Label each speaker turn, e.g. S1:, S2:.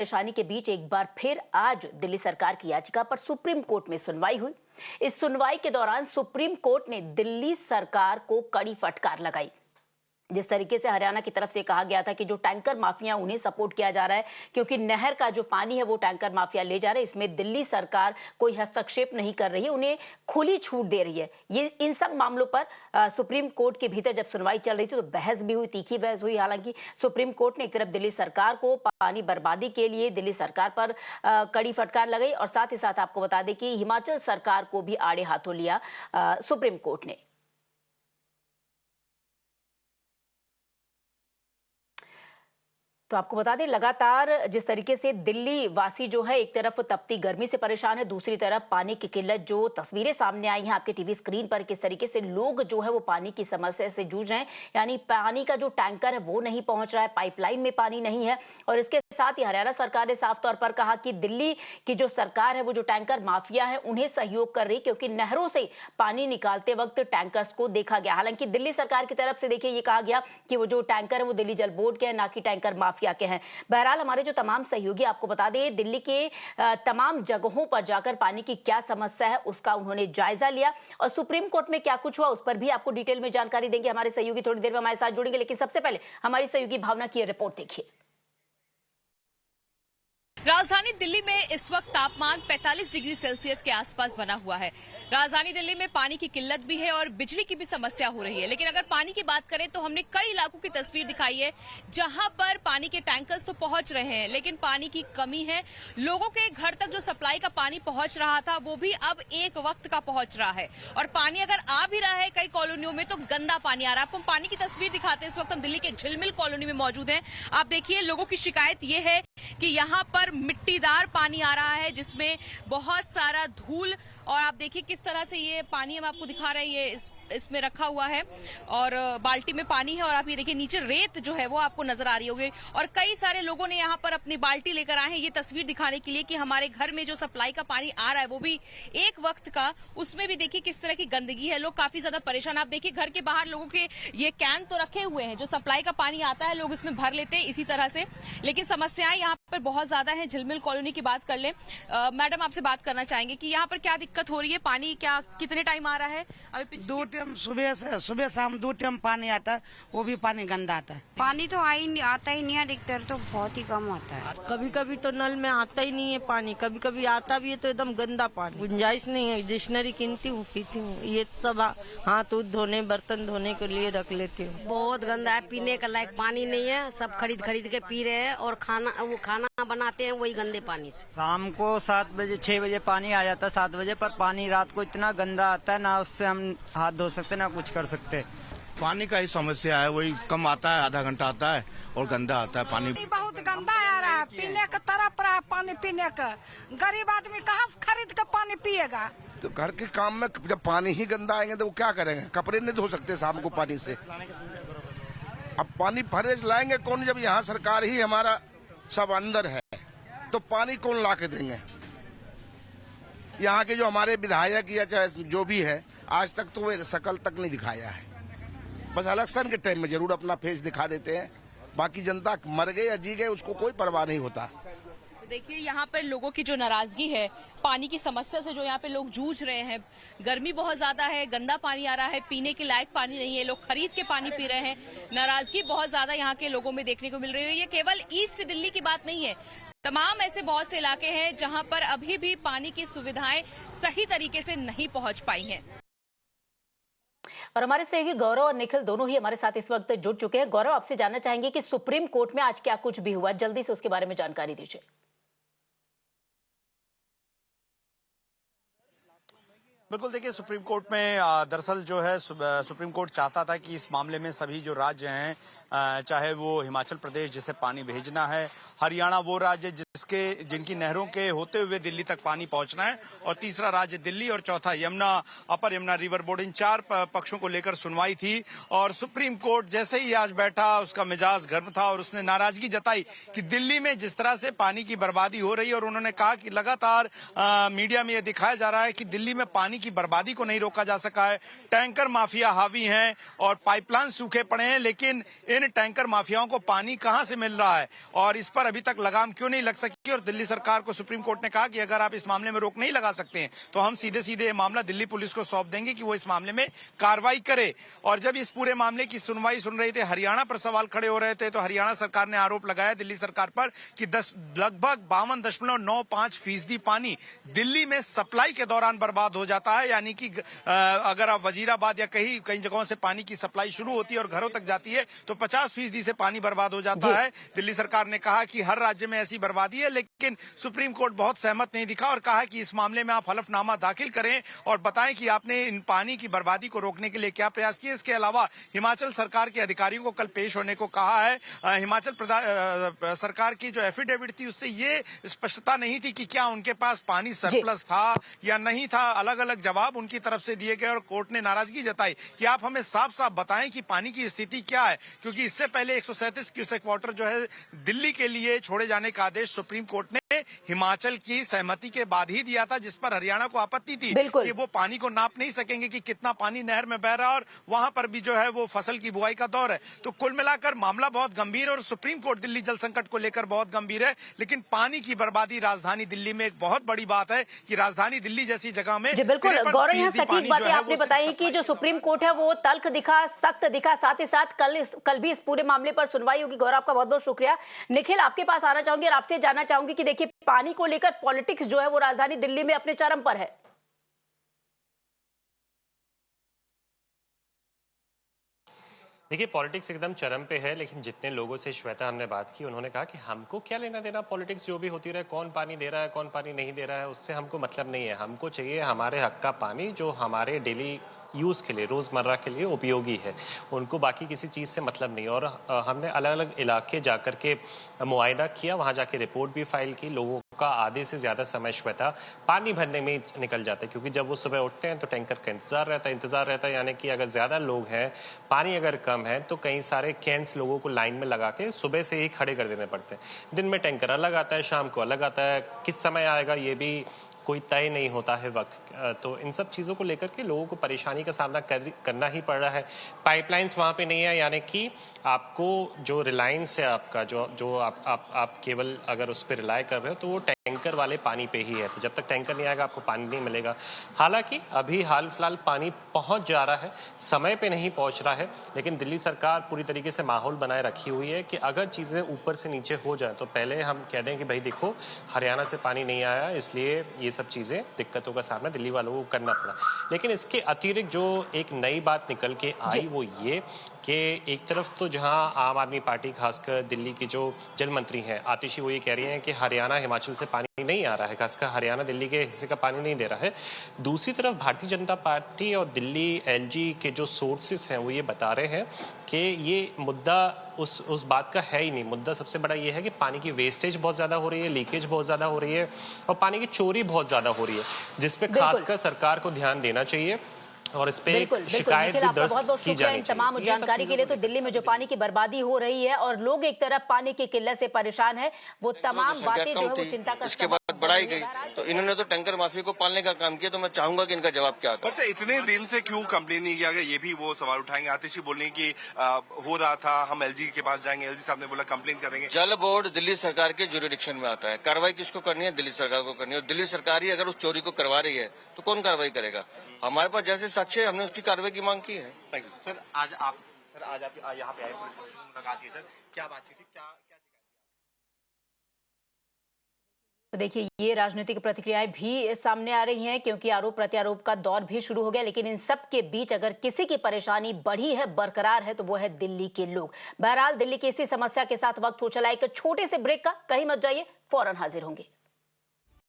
S1: परेशानी के बीच एक बार फिर आज दिल्ली सरकार की याचिका पर सुप्रीम कोर्ट में सुनवाई हुई। इस सुनवाई के दौरान सुप्रीम कोर्ट ने दिल्ली सरकार को कड़ी फटकार लगाई। जिस तरीके से हरियाणा की तरफ से कहा गया था कि जो टैंकर माफिया उन्हें सपोर्ट किया जा रहा है क्योंकि नहर का जो पानी है वो टैंकर माफिया ले जा रहे हैं, इसमें दिल्ली सरकार कोई हस्तक्षेप नहीं कर रही है, उन्हें खुली छूट दे रही है। ये इन सब मामलों पर सुप्रीम कोर्ट के भीतर जब सुनवाई चल रही थी तो बहस भी हुई, तीखी बहस हुई। हालांकि सुप्रीम कोर्ट ने एक तरफ दिल्ली सरकार को पानी बर्बादी के लिए दिल्ली सरकार पर कड़ी फटकार लगाई और साथ ही साथ आपको बता दें कि हिमाचल सरकार को भी आड़े हाथों लिया सुप्रीम कोर्ट ने। तो आपको बता दें लगातार जिस तरीके से दिल्ली वासी जो है एक तरफ तपती गर्मी से परेशान है, दूसरी तरफ पानी की किल्लत, जो तस्वीरें सामने आई हैं आपके टीवी स्क्रीन पर, किस तरीके से लोग जो है वो पानी की समस्या से जूझ रहे हैं। यानी पानी का जो टैंकर है वो नहीं पहुंच रहा है, पाइपलाइन में पानी नहीं है। और इसके साथ ही हरियाणा सरकार ने साफ तौर पर कहा कि दिल्ली की जो सरकार है वो जो टैंकर माफिया है उन्हें सहयोग कर रही, क्योंकि नहरों से पानी निकालते वक्त टैंकर्स को देखा गया। हालांकि दिल्ली सरकार की तरफ से देखिए ये कहा गया कि वो जो टैंकर है वो दिल्ली जल बोर्ड के हैं, ना कि टैंकर माफिया के हैं। बहरहाल हमारे जो तमाम सहयोगी आपको बता दें दिल्ली के तमाम जगहों पर जाकर पानी की क्या समस्या है उसका उन्होंने जायजा लिया और सुप्रीम कोर्ट में क्या कुछ हुआ उस पर भी आपको डिटेल में जानकारी देंगे हमारे सहयोगी। थोड़ी देर में हमारे साथ जुड़ेंगे, लेकिन सबसे पहले हमारी सहयोगी भावना की रिपोर्ट देखिए।
S2: राजधानी दिल्ली में इस वक्त तापमान 45 डिग्री सेल्सियस के आसपास बना हुआ है। राजधानी दिल्ली में पानी की किल्लत भी है और बिजली की भी समस्या हो रही है। लेकिन अगर पानी की बात करें तो हमने कई इलाकों की तस्वीर दिखाई है जहां पर पानी के टैंकर्स तो पहुंच रहे हैं लेकिन पानी की कमी है। लोगों के घर तक जो सप्लाई का पानी पहुंच रहा था वो भी अब एक वक्त का पहुंच रहा है और पानी अगर आ भी रहा है कई कॉलोनियों में तो गंदा पानी आ रहा है। आपको पानी की तस्वीर दिखाते हैं। इस वक्त हम दिल्ली के झिलमिल कॉलोनी में मौजूद हैं। आप देखिए लोगों की शिकायत ये है कि यहाँ पर मिट्टीदार पानी आ रहा है जिसमें बहुत सारा धूल, और आप देखिए किस तरह से ये पानी हम आपको दिखा रहे हैं, ये इसमें रखा हुआ है और बाल्टी में पानी है और आप ये देखिए नीचे रेत जो है वो आपको नजर आ रही होगी। और कई सारे लोगों ने यहाँ पर अपनी बाल्टी लेकर आए हैं ये तस्वीर दिखाने के लिए कि हमारे घर में जो सप्लाई का पानी आ रहा है वो भी एक वक्त का, उसमें भी देखिए किस तरह की गंदगी है। लोग काफी ज्यादा परेशान। आप देखिए घर के बाहर लोगों के ये कैन तो रखे हुए हैं, जो सप्लाई का पानी आता है लोग इसमें भर लेते हैं इसी तरह से, लेकिन समस्याएं यहाँ पर बहुत ज्यादा है। झिलमिल कॉलोनी की बात कर लें, मैडम आपसे बात करना चाहेंगे कि यहाँ पर क्या दिक्कत हो रही है, पानी क्या कितने टाइम आ रहा है? अभी
S3: 2 टाइम सुबह शाम 2 टाइम पानी आता है, वो भी पानी गंदा आता है।
S4: पानी तो आता ही नहीं है, अधिकतर तो बहुत ही कम आता है।
S5: कभी कभी तो नल में आता ही नहीं है पानी, कभी कभी आता भी है तो एकदम गंदा पानी, गुंजाइश नहीं है। डिक्शनरी किनती हूँ पीती हूँ, ये सब हाथ उथ धोने बर्तन धोने के लिए रख लेती हूँ।
S4: बहुत गंदा है, पीने का लायक पानी नहीं है। सब खरीद के पी रहे हैं और खाना बनाते हैं वही गंदे पानी से।
S6: शाम को 7 बजे 6 बजे पानी आ जाता है, 7 बजे, पर पानी रात को इतना गंदा आता है ना उससे हम हाथ धो सकते ना कुछ कर सकते।
S7: पानी का ही समस्या है, वही कम आता है, आधा घंटा आता है और गंदा आता है पानी।
S8: बहुत गंदा आ रहा है, पीने का तरफ रहा है पानी पीने का। गरीब आदमी कहाँ से खरीद के पानी पिएगा?
S7: तो घर के काम में जब पानी ही गंदा आएंगे तो वो क्या करेंगे? कपड़े नहीं धो सकते शाम को पानी से। अब पानी भरे लाएंगे कौन जब यहाँ सरकार ही हमारा सब अंदर है, तो पानी कौन ला के देंगे? यहाँ के जो हमारे विधायक या चाहे जो भी है आज तक तो वे शकल तक नहीं दिखाया है। बस इलेक्शन के टाइम में जरूर अपना फेस दिखा देते हैं, बाकी जनता मर गए या जी गए उसको कोई परवाह नहीं होता।
S2: देखिए यहाँ पर लोगों की जो नाराजगी है पानी की समस्या से, जो यहाँ पे लोग जूझ रहे हैं, गर्मी बहुत ज्यादा है, गंदा पानी आ रहा है, पीने के लायक पानी नहीं है, लोग खरीद के पानी पी रहे हैं। नाराजगी बहुत ज्यादा यहाँ के लोगों में देखने को मिल रही है। ये केवल ईस्ट दिल्ली की बात नहीं है, तमाम ऐसे बहुत से इलाके हैं जहां पर अभी भी पानी की सुविधाएं सही तरीके से नहीं पहुंच पाई हैं।
S1: और हमारे सहयोगी गौरव और निखिल दोनों ही हमारे साथ इस वक्त जुड़ चुके हैं। गौरव, आपसे जानना चाहेंगे कि सुप्रीम कोर्ट में आज क्या कुछ भी हुआ, जल्दी से उसके बारे में जानकारी दीजिए।
S9: बिल्कुल, देखिए सुप्रीम कोर्ट में दरअसल जो है सुप्रीम कोर्ट चाहता था कि इस मामले में सभी जो राज्य हैं, चाहे वो हिमाचल प्रदेश जिसे पानी भेजना है, हरियाणा वो राज्य जिनकी नहरों के होते हुए दिल्ली तक पानी पहुंचना है, और तीसरा राज्य दिल्ली, और चौथा यमुना, अपर यमुना रिवर बोर्ड। इन 4 पक्षों को लेकर सुनवाई थी और सुप्रीम कोर्ट जैसे ही आज बैठा उसका मिजाज गर्म था और उसने नाराजगी जताई कि दिल्ली में जिस तरह से पानी की बर्बादी हो रही है, और उन्होंने कहा कि लगातार मीडिया में यह दिखाया जा रहा है कि दिल्ली में पानी की बर्बादी को नहीं रोका जा सका है। टैंकर माफिया हावी हैं और पाइपलाइन सूखे पड़े हैं, लेकिन इन टैंकर माफियाओं को पानी कहां से मिल रहा है और इस पर अभी तक लगाम क्यों नहीं लग सकी। और दिल्ली सरकार को सुप्रीम कोर्ट ने कहा कि अगर आप इस मामले में रोक नहीं लगा सकते हैं तो हम सीधे सीधे ये मामला दिल्ली पुलिस को सौंप देंगे कि वो इस मामले में कार्रवाई करे। और जब इस पूरे मामले की सुनवाई सुन रहे थे, हरियाणा पर सवाल खड़े हो रहे थे, तो हरियाणा सरकार ने आरोप लगाया दिल्ली सरकार पर कि लगभग 52.95% पानी दिल्ली में सप्लाई के दौरान बर्बाद हो जाता है। यानी कि अगर आप वजीराबाद या कई जगहों से पानी की सप्लाई शुरू होती है और घरों तक जाती है तो 50% से पानी बर्बाद हो जाता है। दिल्ली सरकार ने कहा कि हर राज्य में ऐसी बर्बादी है, लेकिन सुप्रीम कोर्ट बहुत सहमत नहीं दिखा और कहा कि इस मामले में आप हलफनामा दाखिल करें और बताएं कि आपने इन पानी की बर्बादी को रोकने के लिए क्या प्रयास किए। इसके अलावा हिमाचल सरकार के अधिकारियों को कल पेश होने को कहा है। हिमाचल सरकार की जो एफिडेविट थी उससे ये स्पष्टता नहीं थी कि क्या उनके पास पानी सरप्लस था या नहीं था। अलग अलग जवाब उनकी तरफ से दिए गए और कोर्ट ने नाराजगी जताई कि आप हमें साफ साफ बताएं कि पानी की स्थिति क्या है, क्योंकि इससे पहले 137 क्यूसेक वाटर जो है दिल्ली के लिए छोड़े जाने का आदेश सुप्रीम कोर्ट ने हिमाचल की सहमति के बाद ही दिया था, जिस पर हरियाणा को आपत्ति थी कि वो पानी को नाप नहीं सकेंगे कि कितना पानी नहर में बह रहा है और वहां पर भी जो है वो फसल की बुआई का दौर है। तो कुल मिलाकर मामला बहुत गंभीर है और सुप्रीम कोर्ट दिल्ली जल संकट को लेकर बहुत गंभीर है। लेकिन पानी की बर्बादी राजधानी दिल्ली में एक बहुत बड़ी बात है कि राजधानी दिल्ली जैसी जगह में
S1: बिल्कुल गौरव, यहाँ सटीक बातें आपने बताई कि जो सुप्रीम कोर्ट है वो तल्ख दिखा, सख्त दिखा, साथ ही साथ कल भी इस पूरे मामले पर सुनवाई होगी। गौरव, आपका बहुत बहुत शुक्रिया। निखिल, आपके पास आना चाहूंगी और आपसे जानना चाहूंगी कि देखिए पानी को लेकर पॉलिटिक्स जो है वो राजधानी दिल्ली में अपने चरम पर है।
S10: देखिए, पॉलिटिक्स एकदम चरम पे है, लेकिन जितने लोगों से श्वेता हमने बात की उन्होंने कहा कि हमको क्या लेना देना पॉलिटिक्स जो भी होती रहे, कौन पानी दे रहा है कौन पानी नहीं दे रहा है, उससे हमको मतलब नहीं है। हमको चाहिए हमारे हक का पानी जो हमारे डेली यूज़ के लिए, रोज़मर्रा के लिए उपयोगी है। उनको बाकी किसी चीज़ से मतलब नहीं। और हमने अलग अलग इलाके जाकर के मुआयना किया, वहाँ जाके रिपोर्ट भी फाइल की। लोगों का आधे से ज़्यादा समय श्वेता पानी भरने में निकल जाता है, क्योंकि जब वो सुबह उठते हैं तो टैंकर का इंतज़ार रहता है। यानी कि अगर ज़्यादा लोग हैं, पानी अगर कम है तो कई सारे कैंस लोगों को लाइन में लगा के सुबह से ही खड़े कर देने पड़ते हैं। दिन में टैंकर अलग आता है, शाम को अलग आता है, किस समय आएगा ये भी कोई तय नहीं होता है वक्त। तो इन सब चीज़ों को लेकर के लोगों को परेशानी का सामना करना ही पड़ रहा है। पाइपलाइंस वहाँ पे नहीं है, यानी कि आपको जो रिलायंस है आपका, जो आप केवल अगर उस पर रिलाय कर रहे हो तो वो टैंकर वाले पानी पे ही है। तो जब तक टैंकर नहीं आएगा आपको पानी नहीं मिलेगा। हालांकि अभी हाल फिलहाल पानी पहुंच जा रहा है, समय पे नहीं पहुंच रहा है, लेकिन दिल्ली सरकार पूरी तरीके से माहौल बनाए रखी हुई है कि अगर चीज़ें ऊपर से नीचे हो जाए तो पहले हम कह दें कि भाई देखो हरियाणा से पानी नहीं आया, इसलिए ये सब चीज़ें दिक्कतों का सामना दिल्ली वालों को करना पड़ा। लेकिन इसके अतिरिक्त जो एक नई बात निकल के आई वो ये कि एक तरफ तो जहां आम आदमी पार्टी खासकर दिल्ली की जो जल मंत्री हैं आतिशी, वो ये कह रही हैं कि हरियाणा हिमाचल से पानी नहीं आ रहा है, खासकर हरियाणा दिल्ली के हिस्से का पानी नहीं दे रहा है। दूसरी तरफ भारतीय जनता पार्टी और दिल्ली एलजी के जो सोर्सेस हैं वो ये बता रहे हैं कि ये मुद्दा उस बात का है ही नहीं। मुद्दा सबसे बड़ा ये है कि पानी की वेस्टेज बहुत ज़्यादा हो रही है, लीकेज बहुत ज़्यादा हो रही है और पानी की चोरी बहुत ज़्यादा हो रही है, जिस पे खासकर सरकार को ध्यान देना चाहिए और इस पे शिकायत भी दर्ज की जानी चाहिए।
S1: तमाम जानकारी के लिए तो दिल्ली में जो पानी की बर्बादी हो रही है और लोग एक तरफ पानी की किल्लत से परेशान है, वो तमाम बातें जो है वो चिंता का
S11: इसके बाद बढ़ाई गई। तो इन्होंने तो टैंकर माफी को पालने का काम किया, तो मैं चाहूंगा कि इनका जवाब क्या था।
S12: इतने दिन से क्यों कंप्लेन नहीं किया गया, ये भी वो सवाल उठाएंगे। आतिशी बोल रही कि हो रहा था, हम एलजी के पास जाएंगे, एलजी साहब ने बोला कंप्लेन करेंगे।
S11: जल बोर्ड दिल्ली सरकार के ज्यूरिडिक्शन में आता है, कार्रवाई किसको करनी है? दिल्ली सरकार को करनी है। और दिल्ली सरकार ही अगर उस चोरी को करवा रही है तो कौन कार्रवाई करेगा? हमारे पास जैसे साक्ष्य, हमने उसकी कार्रवाई की मांग की है।
S12: Thank you sir. आज आप यहाँ पे आए, मुलाकात की सर, क्या बातचीत थी, क्या
S1: तो देखिए ये राजनीतिक प्रतिक्रियाएं भी सामने आ रही हैं, क्योंकि आरोप प्रत्यारोप का दौर भी शुरू हो गया। लेकिन इन सब के बीच अगर किसी की परेशानी बढ़ी है, बरकरार है, तो वो है दिल्ली के लोग। बहरहाल दिल्ली की इसी समस्या के साथ वक्त हो चला एक छोटे से ब्रेक का, कहीं मत जाइए, फौरन हाजिर होंगे।